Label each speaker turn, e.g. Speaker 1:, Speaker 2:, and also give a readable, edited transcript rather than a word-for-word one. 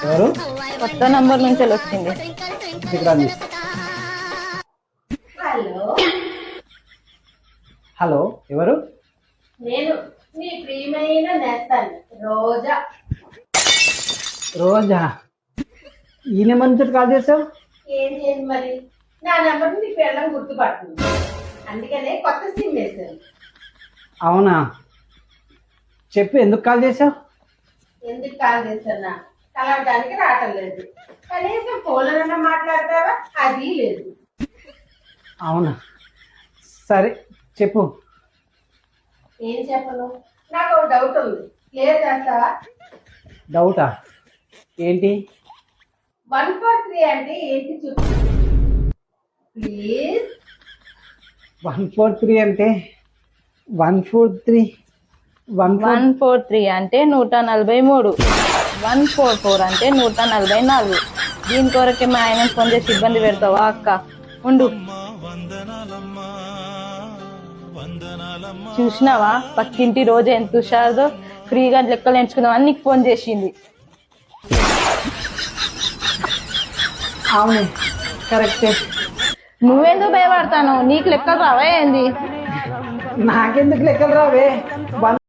Speaker 1: ఎవరు?
Speaker 2: కొత్త నంబర్ నుంచి వచ్చింది.
Speaker 3: హలో
Speaker 1: హలో, ఎవరు?
Speaker 3: నేను మీ ప్రియమైన నేస్తాను రోజా.
Speaker 1: రోజా? ఈ నెంబర్ నుంచి కాల్ చేసావు?
Speaker 3: ఏం చేయండి మరి, నా నెంబర్ నీకు వెళ్ళడం గుర్తుపడుతుంది, అందుకనే కొత్త సిమ్ వేసాను.
Speaker 1: అవునా, చెప్పు, ఎందుకు కాల్ చేసావు?
Speaker 3: ఎందుకు కాల్ చేస్తున్నా, కలవడానికి రావటం లేదు, కనీసం ఫోన్లోనన్నా మాట్లాడతావా, అది లేదు.
Speaker 1: అవునా, సరే చెప్పు.
Speaker 3: ఏం చెప్పను, నాకు ఒక డౌట్ ఉంది, క్లియర్ చేస్తావా?
Speaker 1: డౌటా? ఏంటి?
Speaker 3: 143 అంటే ఏంటి చెప్పు ప్లీజ్.
Speaker 1: 143 అంటే 143
Speaker 2: 143 అంటే 143, 144 అంటే 144. దీని కొరకే మా ఆయన ఫోన్ చేసి ఇబ్బంది పెడతావా అక్క? ఉండు. చూసినావా పక్కింటి రోజు ఎంత హుషారుదో, ఫ్రీగా లెక్కలు ఎంచుకుందామని నీకు ఫోన్ చేసింది.
Speaker 1: అవును, కరెక్టే.
Speaker 2: నువ్వెందుకు భయపడతాను? నీకు లెక్కలు రావా ఏంది?
Speaker 1: నాకెందుకు లెక్కలు రావే?